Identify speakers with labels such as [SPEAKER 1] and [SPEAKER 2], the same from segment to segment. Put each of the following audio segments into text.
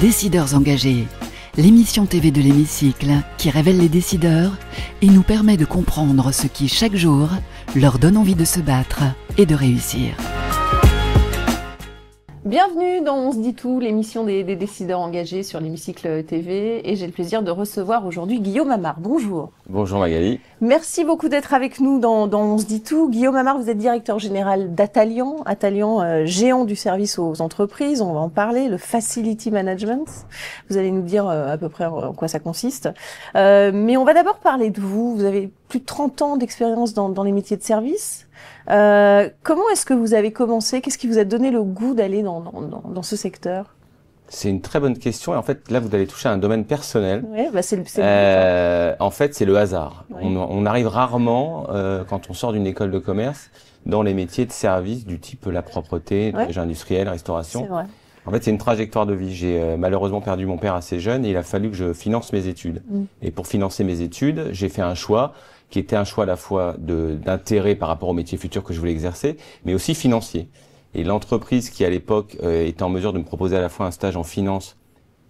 [SPEAKER 1] Décideurs engagés, l'émission TV de l'Hémicycle qui révèle les décideurs et nous permet de comprendre ce qui, chaque jour, leur donne envie de se battre et de réussir.
[SPEAKER 2] Bienvenue dans On se dit tout, l'émission des décideurs engagés sur l'Hémicycle TV. Et j'ai le plaisir de recevoir aujourd'hui Guillaume Amar. Bonjour.
[SPEAKER 3] Bonjour Magali.
[SPEAKER 2] Merci beaucoup d'être avec nous dans On se dit tout. Guillaume Amar, vous êtes directeur général d'Atalian. Atalian, géant du service aux entreprises, on va en parler, le Facility Management. Vous allez nous dire à peu près en quoi ça consiste. Mais on va d'abord parler de vous. Vous avez plus de 30 ans d'expérience dans les métiers de service. Comment est-ce que vous avez commencé? Qu'est-ce qui vous a donné le goût d'aller dans ce secteur?
[SPEAKER 3] C'est une très bonne question. Et en fait, là, vous allez toucher à un domaine personnel.
[SPEAKER 2] Oui, bah
[SPEAKER 3] en fait, c'est le hasard. Oui. On arrive rarement, quand on sort d'une école de commerce, dans les métiers de service du type la propreté, oui. Industriel, restauration.
[SPEAKER 2] C'est vrai.
[SPEAKER 3] En fait, c'est une trajectoire de vie. J'ai malheureusement perdu mon père assez jeune et il a fallu que je finance mes études. Et pour financer mes études, j'ai fait un choix qui était un choix à la fois d'intérêt par rapport au métier futur que je voulais exercer, mais aussi financier. Et l'entreprise qui, à l'époque, était en mesure de me proposer à la fois un stage en finance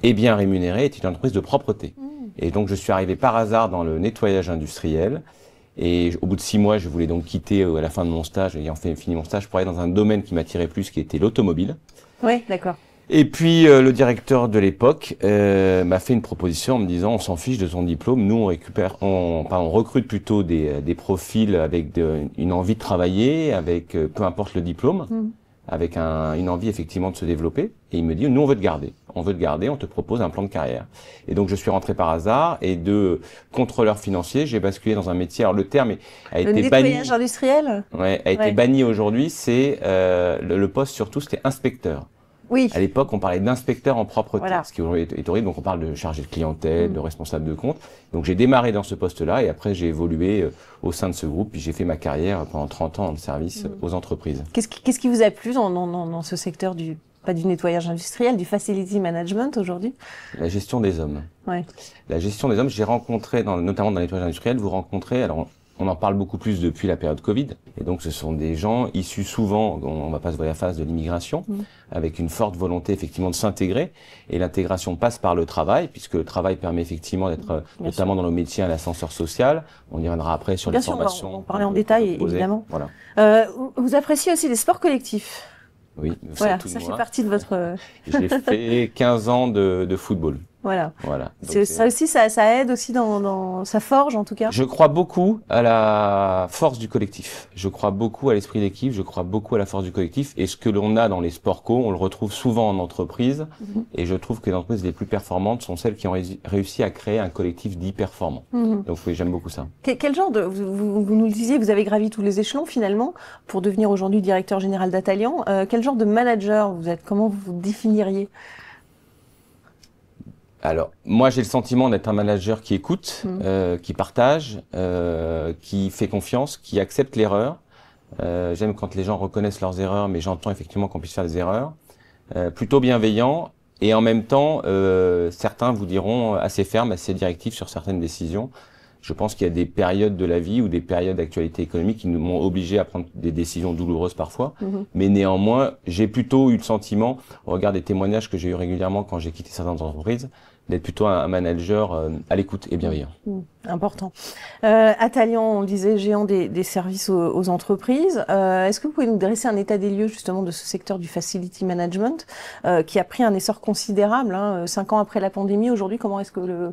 [SPEAKER 3] et bien rémunéré, était une entreprise de propreté. Et donc, je suis arrivé par hasard dans le nettoyage industriel. Et au bout de 6 mois, je voulais donc quitter à la fin de mon stage, ayant fini mon stage, pour aller dans un domaine qui m'attirait plus, qui était l'automobile.
[SPEAKER 2] Oui, d'accord.
[SPEAKER 3] Et puis le directeur de l'époque m'a fait une proposition en me disant on s'en fiche de ton diplôme, nous on recrute plutôt des profils avec une envie de travailler, avec peu importe le diplôme, avec une envie effectivement de se développer. Et il me dit nous on veut te garder, on te propose un plan de carrière. Et donc je suis rentré par hasard et de contrôleur financier, j'ai basculé dans un métier. Alors le terme a été banni. Le
[SPEAKER 2] nettoyage industriel.
[SPEAKER 3] Ouais, a été banni aujourd'hui. C'est le poste surtout, c'était inspecteur.
[SPEAKER 2] Oui.
[SPEAKER 3] À l'époque, on parlait d'inspecteur en propreté,
[SPEAKER 2] voilà.
[SPEAKER 3] Ce qui est horrible. Donc, on parle de chargé de clientèle, de responsable de compte. Donc, j'ai démarré dans ce poste-là et après, j'ai évolué au sein de ce groupe. Puis, j'ai fait ma carrière pendant 30 ans dans le service aux entreprises.
[SPEAKER 2] Qu'est-ce qui vous a plu dans ce secteur pas du nettoyage industriel, du facility management aujourd'hui?
[SPEAKER 3] La gestion des hommes.
[SPEAKER 2] Ouais.
[SPEAKER 3] La gestion des hommes, j'ai rencontré, notamment dans le nettoyage industriel, vous rencontrez, alors, on en parle beaucoup plus depuis la période Covid. Et donc, ce sont des gens issus souvent, on va pas se voir la face de l'immigration, avec une forte volonté effectivement de s'intégrer. Et l'intégration passe par le travail, puisque le travail permet effectivement d'être, notamment dans nos métiers, un ascenseur social. On y reviendra après sur les formations.
[SPEAKER 2] On va en parler en détail, évidemment.
[SPEAKER 3] Voilà.
[SPEAKER 2] Vous appréciez aussi les sports collectifs?
[SPEAKER 3] Oui,
[SPEAKER 2] voilà, ça fait partie de votre...
[SPEAKER 3] J'ai fait 15 ans de football.
[SPEAKER 2] Voilà.
[SPEAKER 3] Donc,
[SPEAKER 2] ça aussi, ça aide aussi ça forge en tout cas.
[SPEAKER 3] Je crois beaucoup à la force du collectif. Je crois beaucoup à l'esprit d'équipe. Je crois beaucoup à la force du collectif. Et ce que l'on a dans les sports co, on le retrouve souvent en entreprise. Et je trouve que les entreprises les plus performantes sont celles qui ont réussi à créer un collectif dit performant. Donc oui, j'aime beaucoup ça.
[SPEAKER 2] Quel genre vous nous le disiez, vous avez gravi tous les échelons finalement pour devenir aujourd'hui directeur général d'Atalian. Quel genre de manager vous êtes? Comment vous vous définiriez?
[SPEAKER 3] Alors, moi, j'ai le sentiment d'être un manager qui écoute, qui partage, qui fait confiance, qui accepte l'erreur. J'aime quand les gens reconnaissent leurs erreurs, mais j'entends effectivement qu'on puisse faire des erreurs. Plutôt bienveillant et en même temps, certains vous diront assez ferme, assez directif sur certaines décisions. Je pense qu'il y a des périodes de la vie ou des périodes d'actualité économique qui nous m'ont obligé à prendre des décisions douloureuses parfois. Mais néanmoins, j'ai plutôt eu le sentiment, au regard des témoignages que j'ai eu régulièrement quand j'ai quitté certaines entreprises, d'être plutôt un manager à l'écoute et bienveillant.
[SPEAKER 2] Important. Atalian, on le disait, géant des services aux entreprises. Est-ce que vous pouvez nous dresser un état des lieux justement de ce secteur du facility management qui a pris un essor considérable 5 ans après la pandémie? Aujourd'hui, comment est-ce que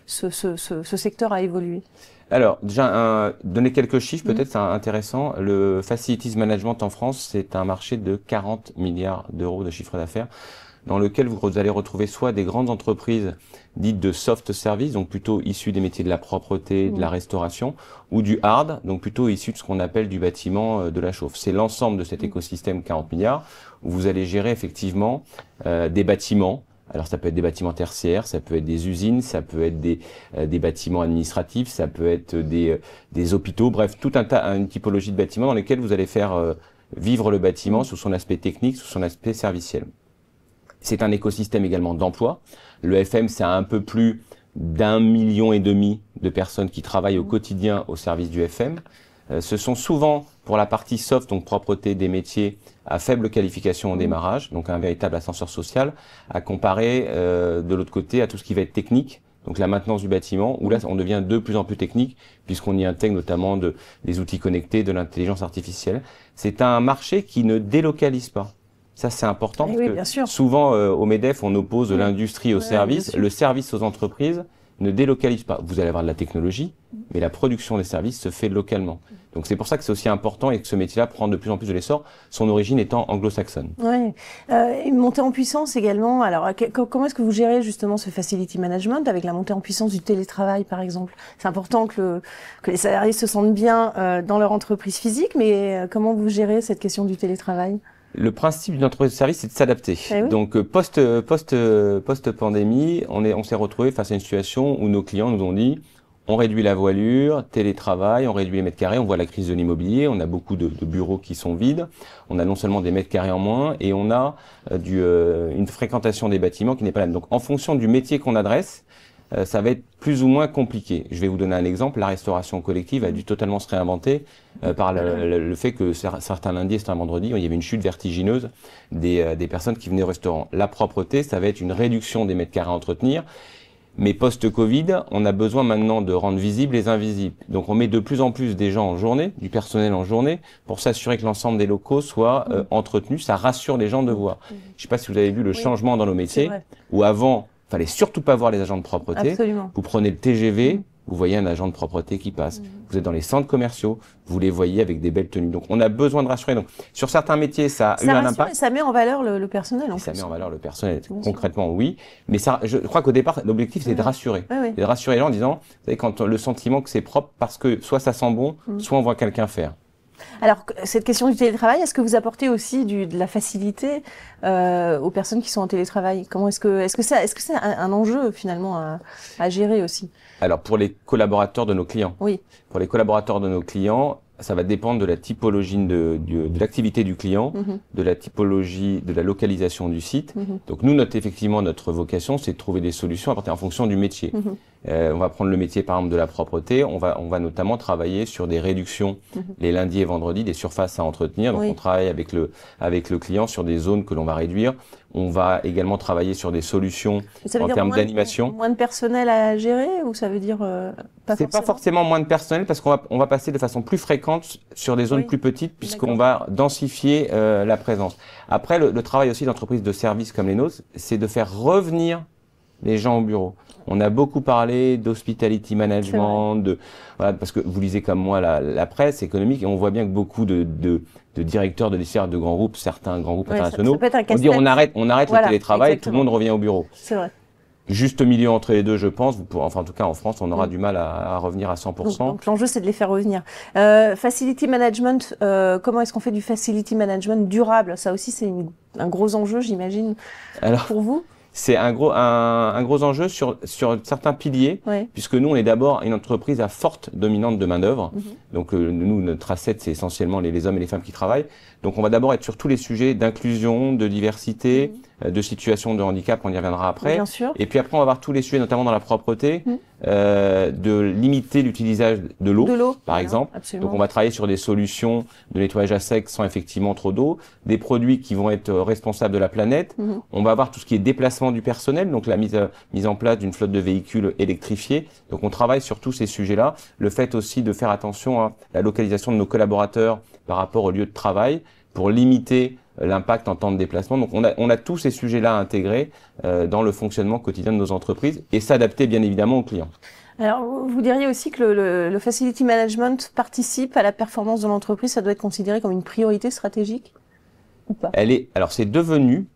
[SPEAKER 2] ce secteur a évolué?
[SPEAKER 3] Alors, déjà, donner quelques chiffres, peut-être c'est intéressant. Le Facilities Management en France, c'est un marché de 40 milliards d'euros de chiffre d'affaires, dans lequel vous allez retrouver soit des grandes entreprises dites de soft service, donc plutôt issues des métiers de la propreté, de la restauration, ou du hard, donc plutôt issues de ce qu'on appelle du bâtiment, de la chauffe. C'est l'ensemble de cet écosystème 40 milliards, où vous allez gérer effectivement des bâtiments. Alors ça peut être des bâtiments tertiaires, ça peut être des usines, ça peut être des bâtiments administratifs, ça peut être des hôpitaux, bref, tout une typologie de bâtiments dans lesquels vous allez faire vivre le bâtiment sous son aspect technique, sous son aspect serviciel. C'est un écosystème également d'emploi. Le FM, c'est un peu plus d'1,5 million de personnes qui travaillent au quotidien au service du FM. Ce sont souvent, pour la partie soft, donc propreté, des métiers à faible qualification au démarrage, donc un véritable ascenseur social, à comparer de l'autre côté à tout ce qui va être technique, donc la maintenance du bâtiment, où là on devient de plus en plus technique, puisqu'on y intègre notamment des outils connectés, de l'intelligence artificielle. C'est un marché qui ne délocalise pas. Ça, c'est important, parce que souvent, au MEDEF, on oppose l'industrie au service, le service aux entreprises ne délocalise pas. Vous allez avoir de la technologie, mais la production des services se fait localement. Donc c'est pour ça que c'est aussi important et que ce métier-là prend de plus en plus de l'essor, son origine étant anglo-saxonne.
[SPEAKER 2] Oui, une montée en puissance également. Alors comment est-ce que vous gérez justement ce facility management avec la montée en puissance du télétravail par exemple? C'est important que les salariés se sentent bien dans leur entreprise physique, mais comment vous gérez cette question du télétravail?
[SPEAKER 3] Le principe d'une entreprise de service, c'est de s'adapter. Eh oui. Donc, post-pandémie, on s'est retrouvé face à une situation où nos clients nous ont dit, on réduit la voilure, télétravail, on réduit les mètres carrés, on voit la crise de l'immobilier, on a beaucoup de bureaux qui sont vides, on a non seulement des mètres carrés en moins, et on a une fréquentation des bâtiments qui n'est pas la même. Donc, en fonction du métier qu'on adresse, ça va être plus ou moins compliqué. Je vais vous donner un exemple. La restauration collective a dû totalement se réinventer par le fait que certains lundis et certains vendredis, il y avait une chute vertigineuse des personnes qui venaient au restaurant. La propreté, ça va être une réduction des mètres carrés à entretenir. Mais post-Covid, on a besoin maintenant de rendre visibles les invisibles. Donc on met de plus en plus des gens en journée, du personnel en journée, pour s'assurer que l'ensemble des locaux soit entretenu. Ça rassure les gens de voir. Je ne sais pas si vous avez vu le changement dans nos métiers, où avant, fallait surtout pas voir les agents de propreté.
[SPEAKER 2] Absolument.
[SPEAKER 3] Vous prenez le TGV, vous voyez un agent de propreté qui passe. Vous êtes dans les centres commerciaux, vous les voyez avec des belles tenues. Donc on a besoin de rassurer. Donc sur certains métiers, ça a eu un impact.
[SPEAKER 2] Ça met en valeur le personnel.
[SPEAKER 3] Ça met en valeur le personnel. Concrètement, oui. Mais ça, je crois qu'au départ, l'objectif c'est de rassurer, de rassurer les gens en disant, vous savez, quand le sentiment que c'est propre, parce que soit ça sent bon, soit on voit quelqu'un faire.
[SPEAKER 2] Alors, cette question du télétravail, est-ce que vous apportez aussi de la facilité aux personnes qui sont en télétravail? Est-ce que c'est un enjeu finalement à gérer aussi?
[SPEAKER 3] Alors, pour les collaborateurs de nos clients.
[SPEAKER 2] Oui.
[SPEAKER 3] Pour les collaborateurs de nos clients, ça va dépendre de la typologie de l'activité du client, de la typologie, de la localisation du site. Donc nous, notre vocation, c'est de trouver des solutions en fonction du métier. On va prendre le métier par exemple de la propreté, on va notamment travailler sur des réductions les lundis et vendredis des surfaces à entretenir. Donc on travaille avec le client sur des zones que l'on va réduire. On va également travailler sur des solutions en termes d'animation.
[SPEAKER 2] Moins de personnel à gérer ou ça veut dire
[SPEAKER 3] c'est pas forcément moins de personnel parce qu'on va passer de façon plus fréquente sur des zones plus petites puisqu'on va densifier la présence. Après, le travail aussi d'entreprises de services comme les nôtres, c'est de faire revenir les gens au bureau. On a beaucoup parlé d'hospitality management, parce que vous lisez comme moi la presse économique et on voit bien que beaucoup de directeurs de décideurs de grands groupes, certains grands groupes internationaux, on dit on arrête le télétravail, tout le monde revient au bureau.
[SPEAKER 2] C'est vrai.
[SPEAKER 3] Juste milieu entre les deux, je pense. En tout cas, en France, on aura du mal à revenir à 100%.
[SPEAKER 2] Donc l'enjeu, c'est de les faire revenir. Facility management, comment est-ce qu'on fait du facility management durable? Ça aussi, c'est un gros enjeu, j'imagine, pour vous.
[SPEAKER 3] C'est un gros enjeu sur certains piliers, puisque nous, on est d'abord une entreprise à forte dominante de main-d'œuvre. Donc, nous, notre asset, c'est essentiellement les hommes et les femmes qui travaillent. Donc, on va d'abord être sur tous les sujets d'inclusion, de diversité, de situation de handicap, on y reviendra après.
[SPEAKER 2] Bien sûr.
[SPEAKER 3] Et puis après, on va voir tous les sujets, notamment dans la propreté, de limiter l'utilisation de l'eau, par exemple.
[SPEAKER 2] Absolument.
[SPEAKER 3] Donc, on va travailler sur des solutions de nettoyage à sec sans effectivement trop d'eau, des produits qui vont être responsables de la planète. On va voir tout ce qui est déplacement du personnel, donc la mise en place d'une flotte de véhicules électrifiés. Donc, on travaille sur tous ces sujets-là. Le fait aussi de faire attention à la localisation de nos collaborateurs par rapport au lieu de travail pour limiter l'impact en temps de déplacement. Donc on a tous ces sujets-là intégrés dans le fonctionnement quotidien de nos entreprises et s'adapter bien évidemment aux clients.
[SPEAKER 2] Alors vous diriez aussi que le facility management participe à la performance de l'entreprise, ça doit être considéré comme une priorité stratégique ou pas?
[SPEAKER 3] Alors c'est devenu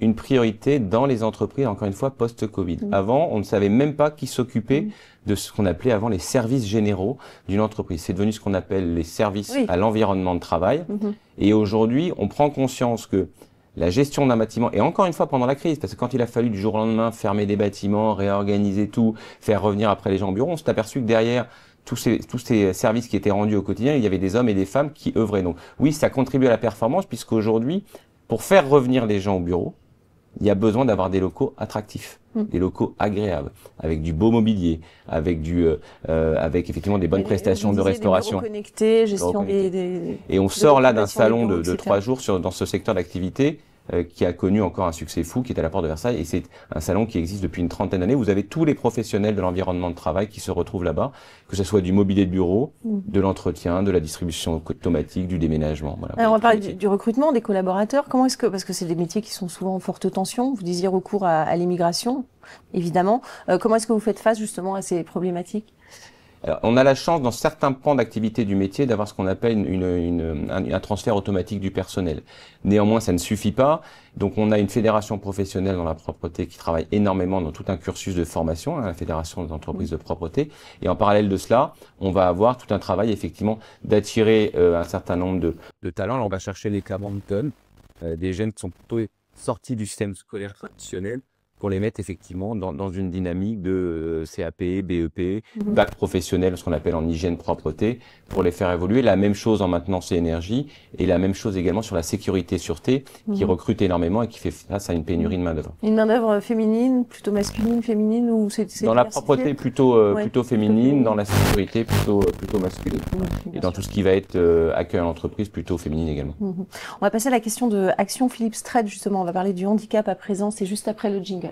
[SPEAKER 3] une priorité dans les entreprises, encore une fois, post-Covid. Avant, on ne savait même pas qui s'occupait de ce qu'on appelait avant les services généraux d'une entreprise. C'est devenu ce qu'on appelle les services à l'environnement de travail. Et aujourd'hui, on prend conscience que la gestion d'un bâtiment, et encore une fois pendant la crise, parce que quand il a fallu du jour au lendemain fermer des bâtiments, réorganiser tout, faire revenir après les gens au bureau, on s'est aperçu que derrière tous ces services qui étaient rendus au quotidien, il y avait des hommes et des femmes qui œuvraient. Donc oui, ça contribue à la performance, puisqu'aujourd'hui, pour faire revenir les gens au bureau, il y a besoin d'avoir des locaux attractifs, des locaux agréables, avec du beau mobilier, avec avec effectivement des bonnes prestations de restauration.
[SPEAKER 2] Des bureaux connectés, gestion
[SPEAKER 3] Et on sort là d'un salon de 3 jours dans ce secteur d'activité qui a connu encore un succès fou, qui est à la Porte de Versailles, et c'est un salon qui existe depuis une trentaine d'années. Vous avez tous les professionnels de l'environnement de travail qui se retrouvent là-bas, que ce soit du mobilier de bureau, de l'entretien, de la distribution automatique, du déménagement. Voilà.
[SPEAKER 2] Alors on va parler du recrutement des collaborateurs. Comment est-ce que, parce que c'est des métiers qui sont souvent en forte tension, vous disiez recours à l'immigration, évidemment. Comment est-ce que vous faites face justement à ces problématiques?
[SPEAKER 3] Alors, on a la chance dans certains pans d'activité du métier d'avoir ce qu'on appelle un transfert automatique du personnel. Néanmoins, ça ne suffit pas. Donc, on a une fédération professionnelle dans la propreté qui travaille énormément dans tout un cursus de formation, la fédération des entreprises de propreté. Et en parallèle de cela, on va avoir tout un travail effectivement d'attirer un certain nombre de talents. Alors, on va chercher les Cabanton, des jeunes qui sont plutôt sortis du système scolaire traditionnel, pour les mettre effectivement dans une dynamique de CAP, BEP, bac professionnel, ce qu'on appelle en hygiène propreté, pour les faire évoluer. La même chose en maintenance et énergie, et la même chose également sur la sécurité et sûreté, qui recrute énormément et qui fait face à une pénurie de main-d'œuvre.
[SPEAKER 2] Une main-d'œuvre féminine, plutôt masculine, féminine, ou c'est
[SPEAKER 3] dans la propreté plutôt féminine, dans la sécurité plutôt masculine. Et dans tout ce qui va être accueil en entreprise, plutôt féminine également.
[SPEAKER 2] On va passer à la question de Action Philippe Strait, justement. On va parler du handicap à présent, c'est juste après le jingle.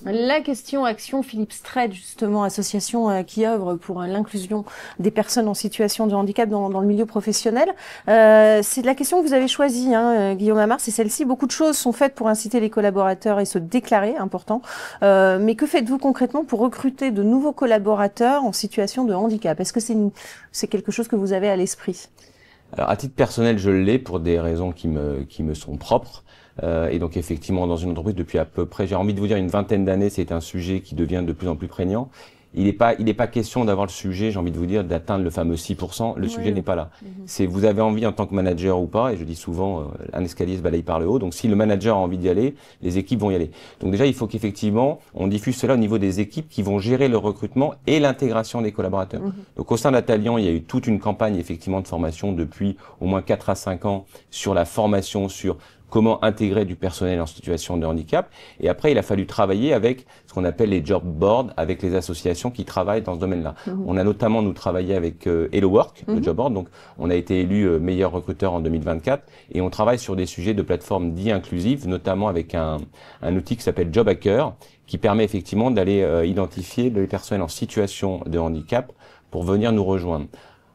[SPEAKER 2] La question Action Philippe Strait, justement, association qui œuvre pour l'inclusion des personnes en situation de handicap dans le milieu professionnel. C'est la question que vous avez choisie, Guillaume Amar, c'est celle-ci. Beaucoup de choses sont faites pour inciter les collaborateurs et se déclarer, important. Mais que faites-vous concrètement pour recruter de nouveaux collaborateurs en situation de handicap? Est-ce que c'est quelque chose que vous avez à l'esprit?
[SPEAKER 3] Alors, à titre personnel, je l'ai pour des raisons qui me sont propres. Et donc effectivement, dans une entreprise depuis à peu près, j'ai envie de vous dire une vingtaine d'années, c'est un sujet qui devient de plus en plus prégnant. Il n'est pas question d'avoir le sujet, j'ai envie de vous dire, d'atteindre le fameux 6%. Le sujet n'est pas là. C'est vous avez envie en tant que manager ou pas, et je dis souvent, un escalier se balaye par le haut. Donc si le manager a envie d'y aller, les équipes vont y aller. Donc déjà, il faut qu'effectivement, on diffuse cela au niveau des équipes qui vont gérer le recrutement et l'intégration des collaborateurs. Donc au sein d'Atalian, il y a eu toute une campagne effectivement de formation depuis au moins 4 à 5 ans sur la formation, sur comment intégrer du personnel en situation de handicap. Et après, il a fallu travailler avec ce qu'on appelle les job boards, avec les associations qui travaillent dans ce domaine-là. On a notamment, nous, travaillé avec Hello Work, le job board. Donc, on a été élu meilleur recruteur en 2024. Et on travaille sur des sujets de plateformes dits inclusives, notamment avec un outil qui s'appelle Job Hacker, qui permet effectivement d'aller identifier les personnes en situation de handicap pour venir nous rejoindre.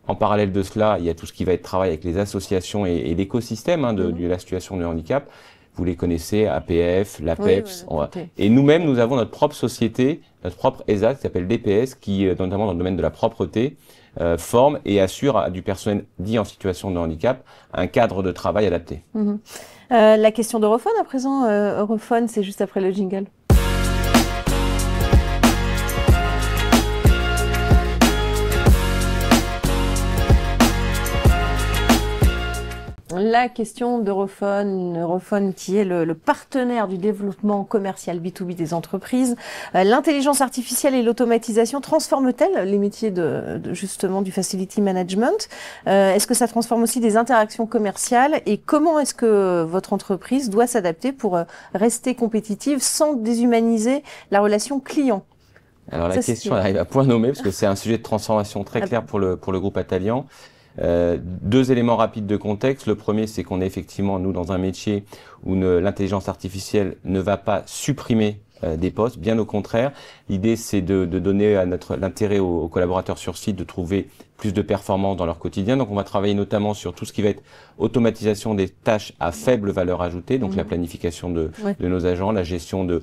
[SPEAKER 3] En parallèle de cela, il y a tout ce qui va être travail avec les associations et l'écosystème de la situation de handicap. Vous les connaissez, APF, l'APEPS. Et nous-mêmes, nous avons notre propre société, notre propre ESA qui s'appelle DPS, qui, notamment dans le domaine de la propreté, forme et assure à du personnel dit en situation de handicap un cadre de travail adapté.
[SPEAKER 2] La question d'Europhone à présent. Europhone, c'est juste après le jingle. La question d'Europhone, Europhone qui est le partenaire du développement commercial B2B des entreprises. L'intelligence artificielle et l'automatisation transforment-elles les métiers justement du facility management? Est-ce que ça transforme aussi des interactions commerciales? Et comment est-ce que votre entreprise doit s'adapter pour rester compétitive sans déshumaniser la relation client?
[SPEAKER 3] Alors la question arrive à point nommé parce que c'est un sujet de transformation très clair pour le groupe Atalian. 2 éléments rapides de contexte. Le premier, c'est qu'on est effectivement, nous, dans un métier où l'intelligence artificielle ne va pas supprimer des postes, bien au contraire. L'idée, c'est de donner à l'intérêt aux collaborateurs sur site de trouver plus de performance dans leur quotidien. Donc, on va travailler notamment sur tout ce qui va être automatisation des tâches à faible valeur ajoutée, donc la planification de nos agents, la gestion de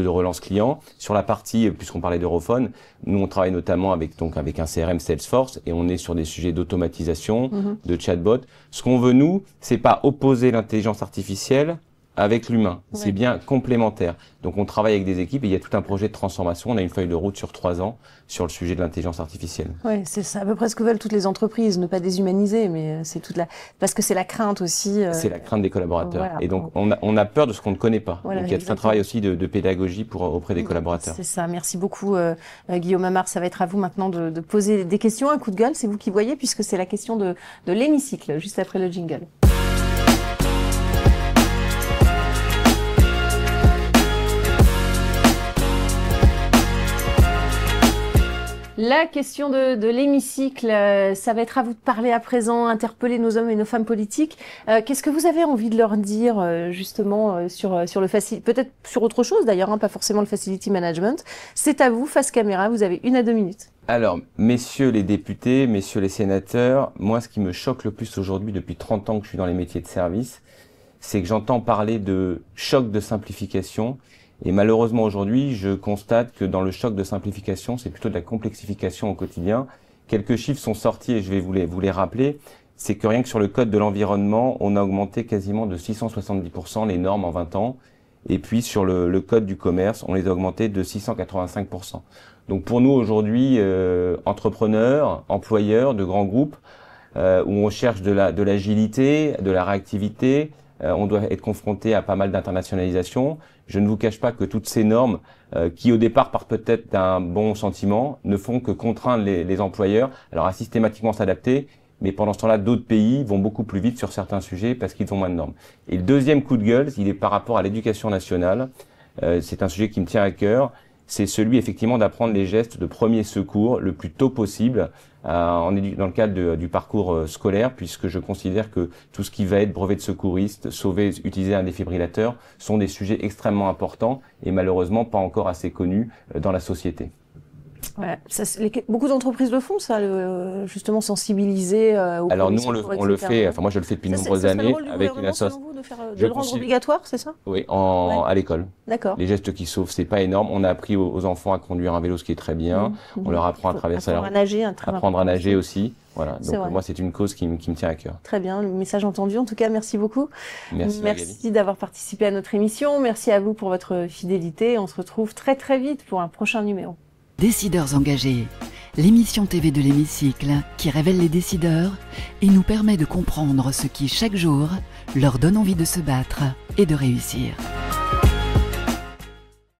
[SPEAKER 3] relance client. Sur la partie, puisqu'on parlait d'Europhone, nous, on travaille notamment avec un CRM Salesforce et on est sur des sujets d'automatisation, de chatbot. Ce qu'on veut, nous, c'est pas opposer l'intelligence artificielle avec l'humain.
[SPEAKER 2] Ouais.
[SPEAKER 3] C'est bien complémentaire. Donc on travaille avec des équipes et il y a tout un projet de transformation. On a une feuille de route sur 3 ans sur le sujet de l'intelligence artificielle.
[SPEAKER 2] Ouais, c'est ça, à peu près ce que veulent toutes les entreprises, ne pas déshumaniser, mais c'est parce que c'est la crainte aussi.
[SPEAKER 3] C'est la crainte des collaborateurs.
[SPEAKER 2] Voilà.
[SPEAKER 3] Et donc on a peur de ce qu'on ne connaît pas.
[SPEAKER 2] Voilà,
[SPEAKER 3] donc il y a tout un travail aussi de pédagogie auprès des collaborateurs.
[SPEAKER 2] C'est ça. Merci beaucoup, Guillaume Amar. Ça va être à vous maintenant de poser des questions. Un coup de gueule, c'est vous qui voyez, puisque c'est la question de l'hémicycle, juste après le jingle. La question de l'hémicycle, ça va être à vous de parler à présent, interpeller nos hommes et nos femmes politiques. Qu'est-ce que vous avez envie de leur dire justement sur le peut-être sur autre chose d'ailleurs, hein, pas forcément le facility management. C'est à vous, face caméra, vous avez 1 à 2 minutes.
[SPEAKER 3] Alors, messieurs les députés, messieurs les sénateurs, moi ce qui me choque le plus aujourd'hui depuis 30 ans que je suis dans les métiers de service, c'est que j'entends parler de choc de simplification. Et malheureusement aujourd'hui, je constate que dans le choc de simplification, c'est plutôt de la complexification au quotidien. Quelques chiffres sont sortis et je vais vous les rappeler. C'est que rien que sur le code de l'environnement, on a augmenté quasiment de 670% les normes en 20 ans. Et puis sur le code du commerce, on les a augmentés de 685%. Donc pour nous aujourd'hui, entrepreneurs, employeurs de grands groupes, où on cherche de l'agilité, de la réactivité, on doit être confronté à pas mal d'internationalisation. Je ne vous cache pas que toutes ces normes, qui au départ partent peut-être d'un bon sentiment, ne font que contraindre les employeurs alors à systématiquement s'adapter. Mais pendant ce temps-là, d'autres pays vont beaucoup plus vite sur certains sujets parce qu'ils ont moins de normes. Et le deuxième coup de gueule, il est par rapport à l'éducation nationale. C'est un sujet qui me tient à cœur. C'est celui effectivement d'apprendre les gestes de premier secours le plus tôt possible dans le cadre du parcours scolaire, puisque je considère que tout ce qui va être brevet de secouriste, sauver, utiliser un défibrillateur, sont des sujets extrêmement importants et malheureusement pas encore assez connus dans la société.
[SPEAKER 2] Ouais, beaucoup d'entreprises le font, ça, justement sensibiliser aux
[SPEAKER 3] Alors nous,
[SPEAKER 2] secours,
[SPEAKER 3] on le fait, enfin moi je le fais depuis de nombreuses années avec une association.
[SPEAKER 2] De le rendre obligatoire, c'est ça?
[SPEAKER 3] Oui, à l'école.
[SPEAKER 2] D'accord.
[SPEAKER 3] Les gestes qui sauvent, c'est pas énorme. On a appris aux enfants à conduire un vélo, ce qui est très bien. On leur apprend à traverser la route. Apprendre à nager aussi. Voilà. Donc moi, c'est une cause qui me tient à cœur.
[SPEAKER 2] Très bien, le message entendu. En tout cas, merci beaucoup.
[SPEAKER 3] Merci
[SPEAKER 2] d'avoir participé à notre émission. Merci à vous pour votre fidélité. On se retrouve très très vite pour un prochain numéro.
[SPEAKER 1] Décideurs engagés, l'émission TV de l'hémicycle qui révèle les décideurs et nous permet de comprendre ce qui, chaque jour, leur donne envie de se battre et de réussir.